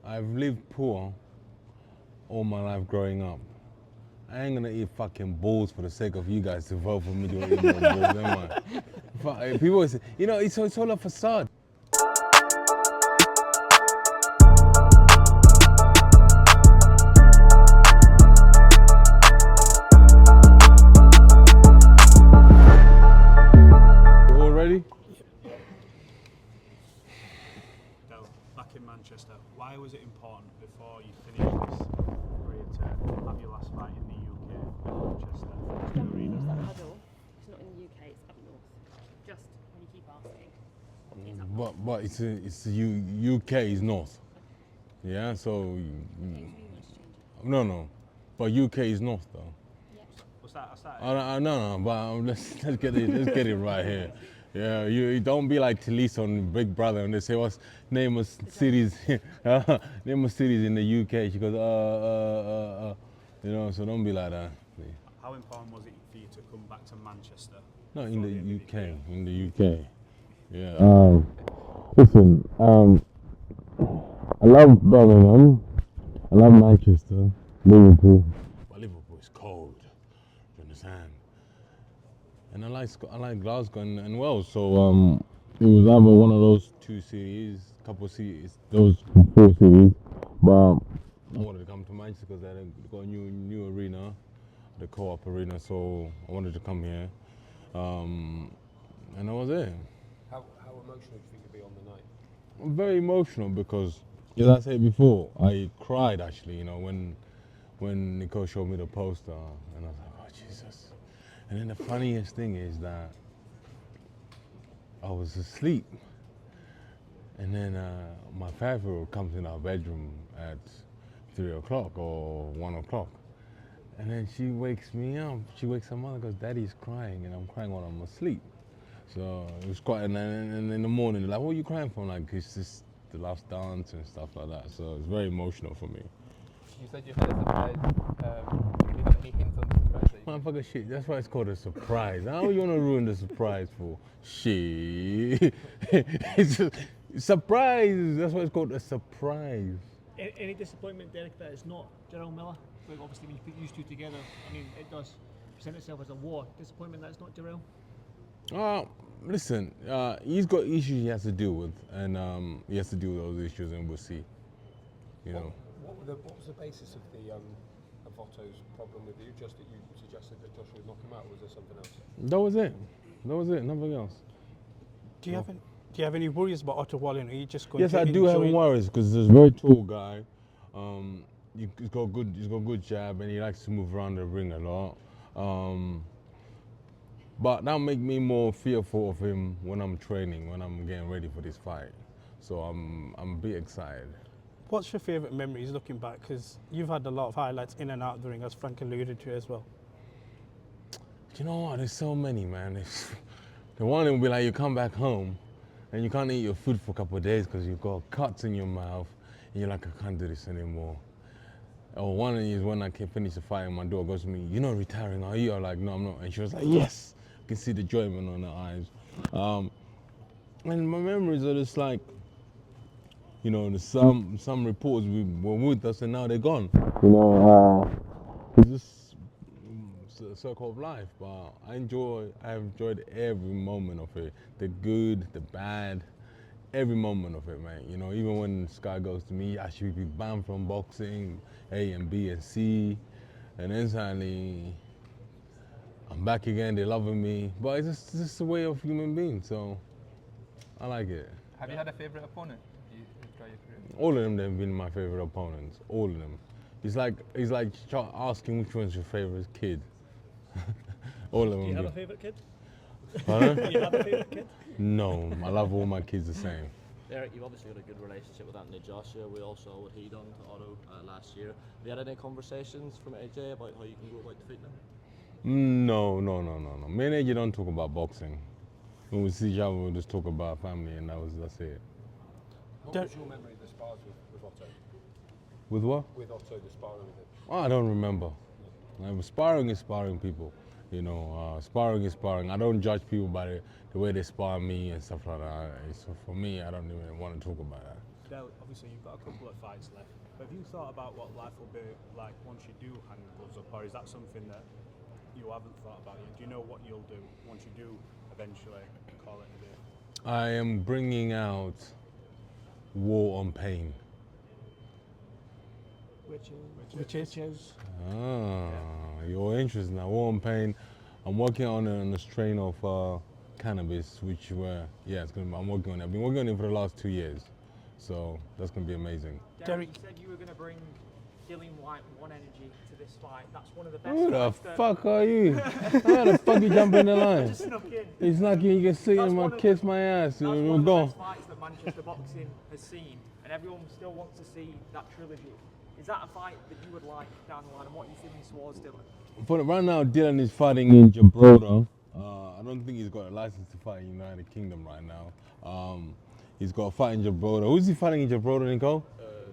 I've lived poor all my life growing up. I ain't gonna eat fucking balls for the sake of you guys to vote for me to eat more balls, am I? People always say, you know, it's all a facade. You all ready? Del, back in Manchester, why was it important before you finished this career to have your last fight in the UK in Manchester? It's not in the UK, it's up north. Just when you keep asking, it's up north. But it's UK is north. Yeah, so no, but UK is north though. What's that? No, but let's get it right here. Yeah, you don't be like Talise on Big Brother and they say what's name of cities, name of cities in the UK. She goes you know, so don't be like that. How important was it for you to come back to Manchester? No, in the UK. Yeah. Listen, I love Birmingham. I love Manchester, Liverpool. But Liverpool is cold. You understand? And I like Glasgow and Wales. So it was either one of those two cities, couple cities, those 4 cities. But I wanted to come to Manchester because they got a new arena, the Co-op Arena. So I wanted to come here, and I was there. How emotional do you think you'll be on the night? I'm very emotional because, as I said before, I cried actually. You know, when Nicole showed me the poster, and I was like, oh Jesus. And then the funniest thing is that I was asleep, and then my 5-year-old comes in our bedroom at 3 o'clock or 1 o'clock, and then she wakes me up. She wakes her mother, goes, "Daddy's crying," and I'm crying while I'm asleep. So it was quite, and in the morning, they're like, "What are you crying for?" Like, it's just the last dance and stuff like that. So it's very emotional for me. You said you had a surprise. Do you have any hints on the surprise? Motherfucker, shit. That's why it's called a surprise. How you wanna ruin the surprise for? Shit. It's a surprise. That's why it's called a surprise. Any disappointment, Derek, that it's not Gerald Miller? Like obviously, when you put these two together, I mean, it does present itself as a war. Disappointment that it's not Gerald? Listen, he's got issues he has to deal with, and he has to deal with those issues, and we'll see. You know. What was the basis of Otto's problem with you? Just that you suggested that Joshua would knock him out, or was there something else? That was it. Nothing else. Do you have any worries about Otto Wallin? Are you just going Yes, to I do have enjoy- worries because he's a very tall guy. He's got good jab, and he likes to move around the ring a lot. But that make me more fearful of him when I'm training, when I'm getting ready for this fight. So I'm a bit excited. What's your favourite memories looking back? Because you've had a lot of highlights in and out of the ring, as Frank alluded to as well. You know what? There's so many, man. The one will be like you come back home and you can't eat your food for a couple of days because you've got cuts in your mouth and you're like, I can't do this anymore. Or one is when I can finish the fight and my daughter goes to me, "You're not retiring, are you?" I'm like, "No, I'm not." And she was like, "Yes." I can see the enjoyment on her eyes. And my memories are just like, you know, some reporters were with us and now they're gone. You know, it's just a circle of life. But I've enjoyed every moment of it. The good, the bad, every moment of it, man. You know, even when Sky goes to me, I should be banned from boxing, A and B and C, and then suddenly I'm back again, they're loving me. But it's just a way of human being, so I like it. Have you had a favourite opponent? Throughout your career? All of them, they've been my favorite opponents. All of them. It's like asking which one's your favorite kid. All of them. Do you have a favourite kid? Huh? Do you have a favourite kid? No, I love all my kids the same. Derek, you've obviously got a good relationship with Anthony Joshua. We all saw what he done to Otto last year. Have you had any conversations from AJ about how you can go about defeating him? No. Me and AJ don't talk about boxing. When we see each other, we just talk about family, and that's it. What was your memory of the spars with Otto? With what? With Otto, the sparring with him? Oh, I don't remember. Sparring is sparring, people. You know, sparring is sparring. I don't judge people by the way they spar me and stuff like that. So for me, I don't even want to talk about that. Del, obviously you've got a couple of fights left, but have you thought about what life will be like once you do hang the gloves up, or is that something that you haven't thought about yet? Do you know what you'll do once you do eventually call it a day? I am bringing out War on Pain. Which is Ah, you're interested now. War on Pain. I'm working on a strain of cannabis, which it's gonna. I'm working on it. I've been working on it for the last 2 years, so that's gonna be amazing. Derek, you said you were going to bring Dillian White One Energy to this fight. That's one of the best. Who the fights that- fuck are you? How the fuck you jump in the line? Just snuck in. It's not you can see That's him one and of kiss my ass. That's one of the Go. best fights that Manchester boxing has seen, and everyone still wants to see that trilogy. Is that a fight that you would like down the line, and what are you feeling towards Dylan? Right now, Dylan is fighting in Gibraltar. I don't think he's got a license to fight in United Kingdom right now. He's got a fight in Gibraltar. Who's he fighting in Gibraltar, Nico?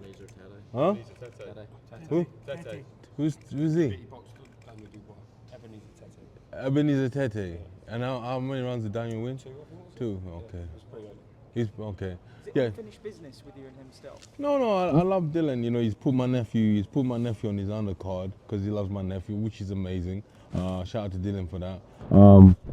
Major Tele. Huh? Tete. Who? Tete. Who's He he? boxed Daniel Dubois. Ebenezer Tete. Ebenezer Tete. And how many rounds did Daniel win? 2, I think it was. 2. Okay. It was pretty good. He's okay. Is it Yeah. unfinished business with you and him still? No, I love Dylan. You know, he's put my nephew on his undercard because he loves my nephew, which is amazing. Shout out to Dylan for that.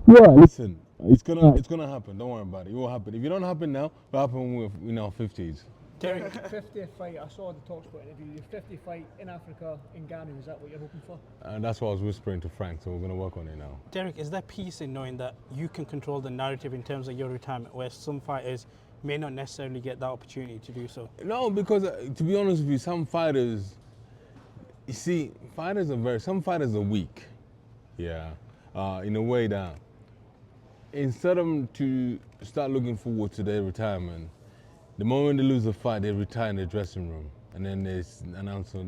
Listen, it's gonna happen. Don't worry about it. It will happen. If it don't happen now, it'll happen when we're in our 50s. Derek, 50th fight. I saw the Talksport interview. Your 50th fight in Africa, in Ghana. Is that what you're hoping for? And that's what I was whispering to Frank. So we're gonna work on it now. Derek, is there peace in knowing that you can control the narrative in terms of your retirement, where some fighters may not necessarily get that opportunity to do so? No, because to be honest with you, some fighters, you see, some fighters are weak. Yeah, in a way that instead of them to start looking forward to their retirement, the moment they lose a fight, they retire in the dressing room, and then they just announce to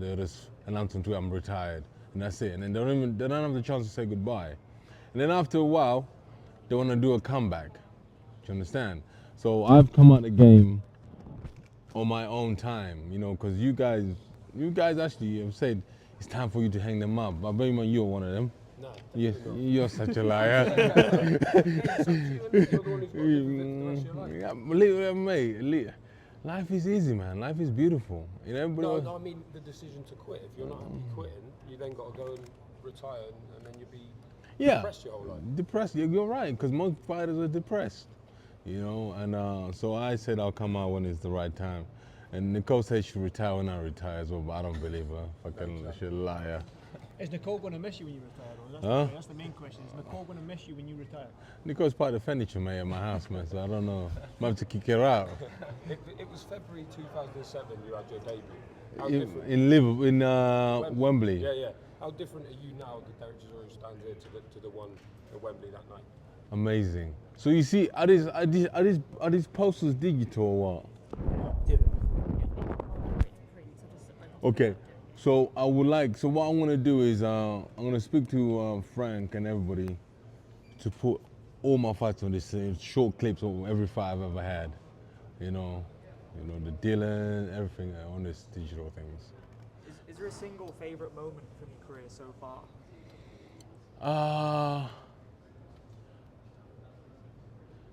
I'm retired, and that's it. And then they don't have the chance to say goodbye. And then after a while, they want to do a comeback. Do you understand? So I've come out the game on my own time, you know, because you guys actually have said it's time for you to hang them up. But baby man, you're one of them. No. Yes, you're such a liar. You're the one who's got to live the rest of your life. Mate, life is easy, man. Life is beautiful. You know, everybody No, I mean the decision to quit. If you're not happy quitting, you then got to go and retire, and then you'll be depressed your whole life. Depressed. You're right, because most fighters are depressed. You know, and so I said I'll come out when it's the right time. And Nicole said she should retire when I retire as well, but I don't believe her. Fucking she's a liar. Is Nicole going to miss you when you retire? Huh? That's the main question. Is Nicole going to miss you when you retire? Nicole's part of the furniture, mate, at my house, man, so I don't know. Might have to kick her out. It was February 2007 you had your debut. How different? In Liverpool, in Wembley. Yeah. How different are you now that Derek Chisora stands here to the one at Wembley that night? Amazing. So you see, are these posters digital or what? Yeah. Okay. So what I'm gonna do is I'm gonna speak to Frank and everybody to put all my fights on this short clips of every fight I've ever had. You know, the Dylan, everything on this digital things. Is there a single favourite moment from your career so far?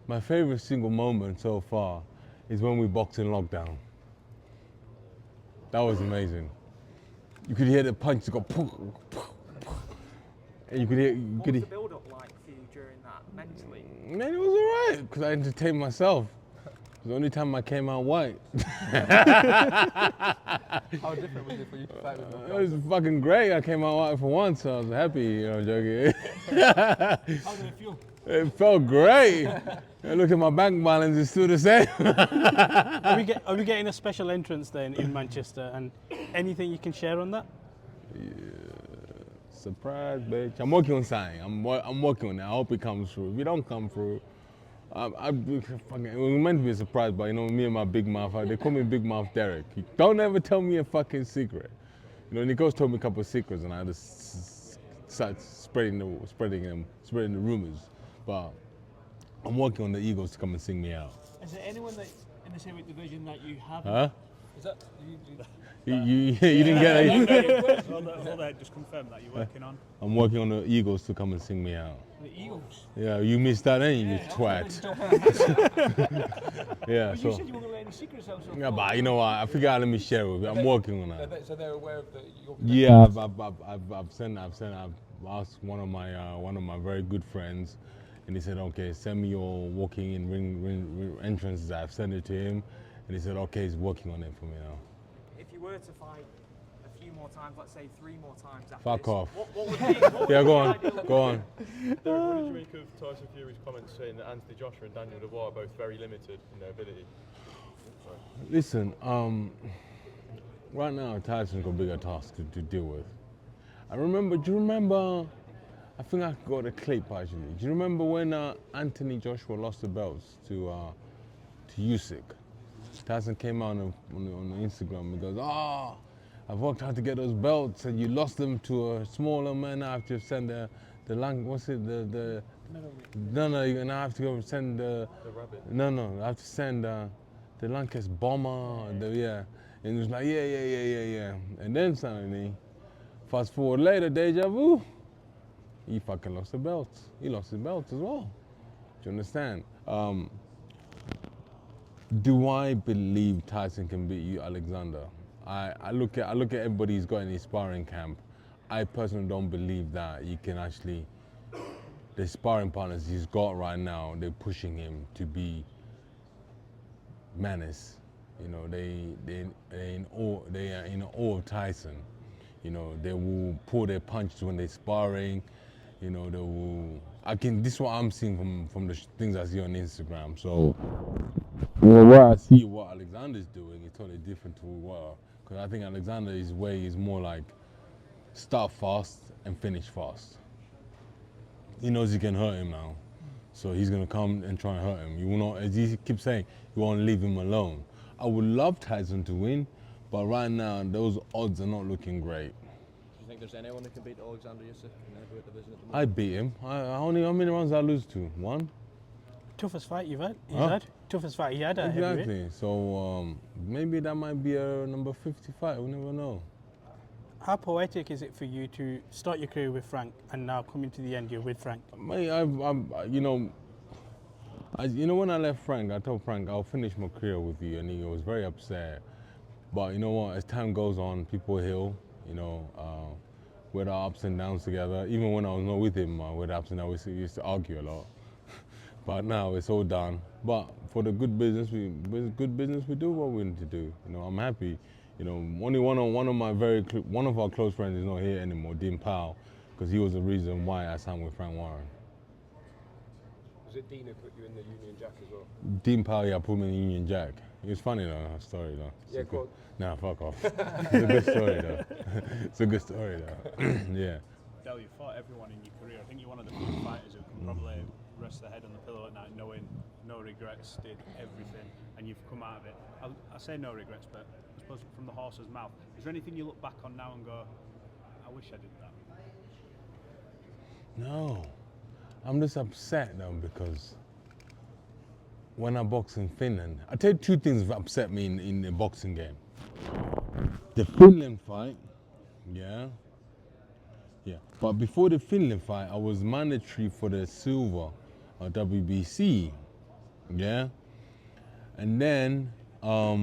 My favorite single moment so far is when we boxed in lockdown. That was amazing. You could hear the punch go poof, poof, poof. And you could hear. What was the build-up like for you during that, mentally? Man, it was alright, because I entertained myself. It was the only time I came out white. How different was it for you to fight with It was fucking great. I came out white for once, so I was happy, you know, joking. How did it feel? It felt great. I looked at my bank balance, it's still the same. Are we getting a special entrance then in Manchester? And anything you can share on that? Yeah. Surprise, bitch. I'm working on something. I'm working on it. I hope it comes through. If it don't come through, it was meant to be a surprise, but you know, me and my big mouth, they call me Big Mouth Derek. Don't ever tell me a fucking secret. You know, Nico's told me a couple of secrets, and I just started spreading the rumors. But I'm working on the Eagles to come and sing me out. Is there anyone that in the heavyweight division that you haven't? Huh? Is that You didn't get it. Hold on, just confirm that you're working on. I'm working on the Eagles to come and sing me out. the Eagles? Yeah, you missed that, ain't you, twat? Yeah, You so. said you weren't going to let any secrets out. So Yeah, but you know what? I figured let me share it with you. I'm working on that. So they're aware of your. Yeah, I've asked one of my very good friends, and he said, okay, send me your walking in ring entrances. I've sent it to him, and he said, okay, he's working on it for me now. If you were to fight a few more times, let's say 3 more times after Fuck this, off. What would be, what would Yeah, be go the on, ideal go on. Derek, what did you make of Tyson Fury's comments saying that Anthony Joshua and Daniel Dubois are both very limited in their ability? Listen, right now Tyson's got a bigger task to deal with. Do you remember, I think I got a clip actually. Do you remember when Anthony Joshua lost the belts to Usyk? Tyson came out on Instagram and goes, I've worked hard to get those belts and you lost them to a smaller man. I have to send the you're gonna have to go send the rabbit. I have to send the Lancaster bomber, and he was like, yeah. And then suddenly, fast forward later, deja vu, he fucking lost the belts. He lost his belts as well. Do you understand? Do I believe Tyson can beat you, Alexander? I look at everybody he's got in his sparring camp. I personally don't believe that he can actually. The sparring partners he's got right now, they're pushing him to be menace. You know, they are in awe of Tyson. You know, they will pull their punches when they're sparring. You know, they will. This is what I'm seeing from the things I see on Instagram. So, what I see, what Alexander's doing is totally different to what. Because I think Alexander's way is more like start fast and finish fast. He knows he can hurt him now. So he's going to come and try and hurt him. You will not, as he keeps saying, you won't leave him alone. I would love Tyson to win, but right now, those odds are not looking great. Do you think there's anyone who can beat Alexander Usyk in the heavyweight division at the moment? I beat him. How many rounds I lose to? 1? Toughest fight you've had? Huh? Toughest fight he had at heavyweight. Exactly. So maybe that might be a number 55. We never know. How poetic is it for you to start your career with Frank and now coming to the end you're with Frank? Mate, when I left Frank, I told Frank I'll finish my career with you, and he was very upset. But you know what? As time goes on, people heal. You know, we had our ups and downs together. Even when I was not with him, we had ups and downs. We used to argue a lot. But now it's all done. But for the good business, we do what we need to do. You know, I'm happy. You know, only one of our close friends is not here anymore, Dean Powell, because he was the reason why I signed with Frank Warren. Was it Dean who put you in the Union Jack as well? Dean Powell, yeah, put me in the Union Jack. It was funny though, that story though. Yeah, go on. Nah, fuck off. It's a good story though. It's a good story though. Yeah. Del, you fought everyone in your career. I think you're one of the few fighters who can probably rest their head on the pillow at night knowing no regrets, did everything, and you've come out of it. I say no regrets, but I suppose from the horse's mouth. Is there anything you look back on now and go, I wish I did that? No. I'm just upset though because when I boxed in Finland, I tell you 2 things that upset me in the boxing game. The Finland fight, yeah. But before the Finland fight, I was mandatory for the silver WBC, yeah. And then I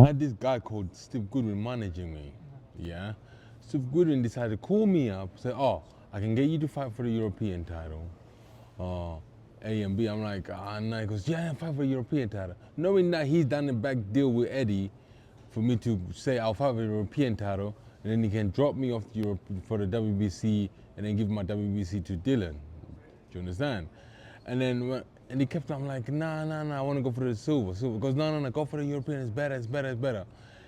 had this guy called Steve Goodwin managing me, yeah. Steve Goodwin decided to call me up, say, I can get you to fight for the European title, A and B. I'm like, no. He goes, yeah, fight for the European title. Knowing that he's done a back deal with Eddie for me to say I'll fight for the European title, and then he can drop me off to Europe for the WBC and then give my WBC to Dylan. Do you understand? And then and he kept on like, nah, I want to go for the silver. He goes, no, go for the European, it's better.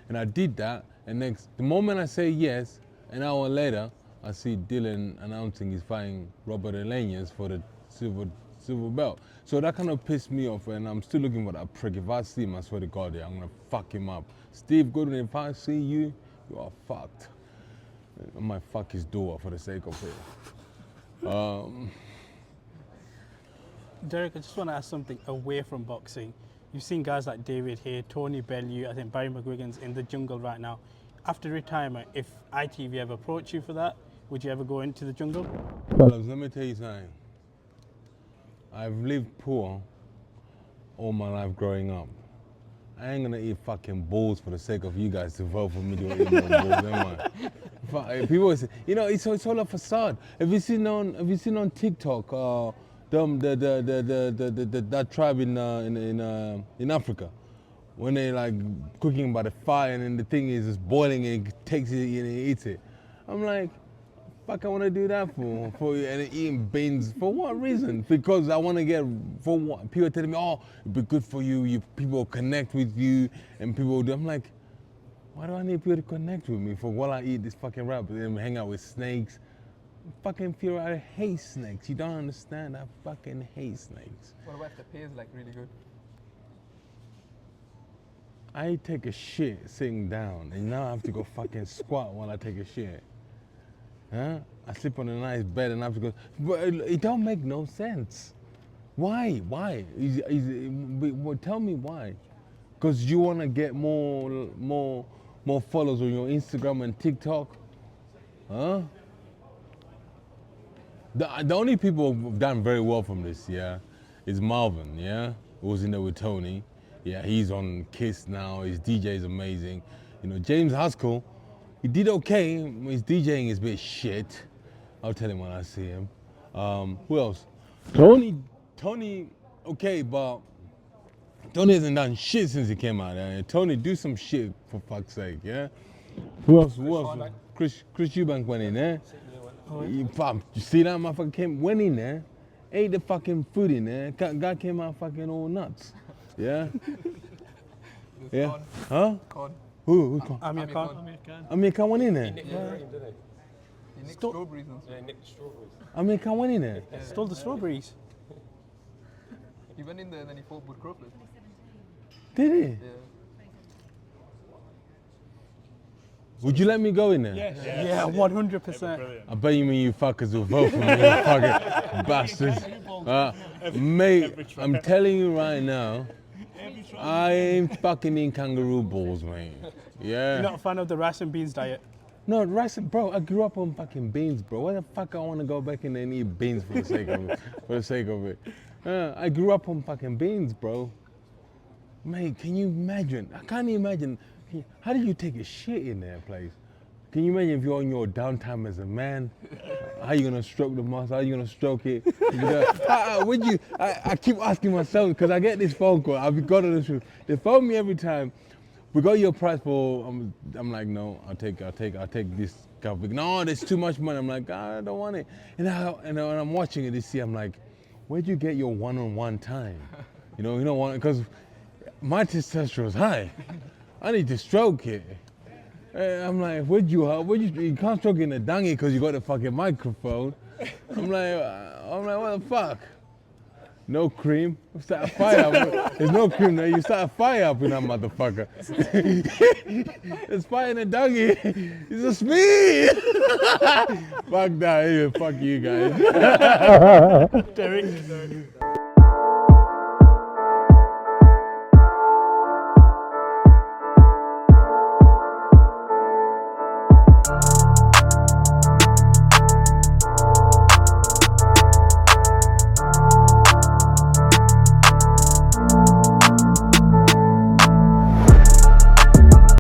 And I did that, and the moment I say yes, an hour later, I see Dylan announcing he's fighting Robert Elenius for the silver belt. So that kind of pissed me off, and I'm still looking for that prick. If I see him, I swear to God, I'm gonna fuck him up. Steve Goodwin, if I see you, you are fucked. I might fuck his daughter for the sake of it. Derek, I just want to ask something away from boxing. you've seen guys like David here, Tony Bellew, I think Barry McGuigan's in the jungle right now. After retirement, if ITV ever approach you for that, would you ever go into the jungle? Fellas, let me tell you something. I've lived poor all my life growing up. I ain't gonna eat fucking balls for the sake of you guys to vote for me to eat more balls, am I? People say, you know, it's all a facade. Have you seen on TikTok that tribe in Africa when they like cooking by the fire and then the thing is just boiling and it takes it and it eats it? I'm like, fuck, I want to do that for and eating beans for what reason? Because I want to get for what? People telling me, oh, it'd be good for you. People connect with you and people do. I'm like, why do I need people to connect with me for while I eat this fucking rap and hang out with snakes? Fucking feel I hate snakes. You don't understand. I fucking hate snakes. What about if the pay is like really good? I take a shit sitting down and now I have to go fucking squat while I take a shit. Huh? I sleep on a nice bed and I have to go, but it don't make no sense. Why? Well, tell me why. Because you want to get more followers on your Instagram and TikTok? Huh? The only people who've done very well from this, yeah, is Marvin, yeah? Who was in there with Tony. Yeah, he's on Kiss now, his DJ is amazing. You know, James Haskell, he did okay. His DJing is a bit shit. I'll tell him when I see him. Who else? Tony, okay, but Tony hasn't done shit since he came out. Tony, do some shit for fuck's sake, yeah? Who else? Chris Eubank went in there. You see that motherfucker went in there, ate the fucking food in there. Guy came out fucking all nuts. Yeah? Yeah? Huh? Con. Who? Amir Khan. Amir Khan went in there. He nicked strawberries. Yeah, he nicked strawberries. Amir Khan went in there. Stole the strawberries. He went in there and then he fought with Crawford. Did he? Yeah. Would you let me go in there? Yes. Yeah, 100%. Brilliant. I bet you mean you fuckers will vote for me, you fucking bastards. Mate, I'm telling you right now, I ain't fucking eating kangaroo balls, mate. Yeah. You're not a fan of the rice and beans diet? No, rice, bro, I grew up on fucking beans, bro. Why the fuck I want to go back in there and eat beans for the sake of it? For the sake of it. I grew up on fucking beans, bro. Mate, can you imagine? I can't imagine. How do you take a shit in that place? Can you imagine if you're on your downtime as a man? How you gonna stroke the muscle? How you gonna stroke it? I keep asking myself because I get this phone call. I'll be God on the truth. They phone me every time. We got your price for. I'm like, no, I'll take this cover. No, there's too much money. I'm like, I don't want it. And when I'm watching it this year, I'm like, where'd you get your one-on-one time? You know, because my testosterone's high. I need to stroke it. I'm like, you can't stroke it in the dungy because you got the fucking microphone. I'm like, what the fuck? No cream. Start a fire up. There's no cream there. You start a fire up in that motherfucker. There's fire in the dungy. It's just me. Fuck that. Fuck you guys. Derek.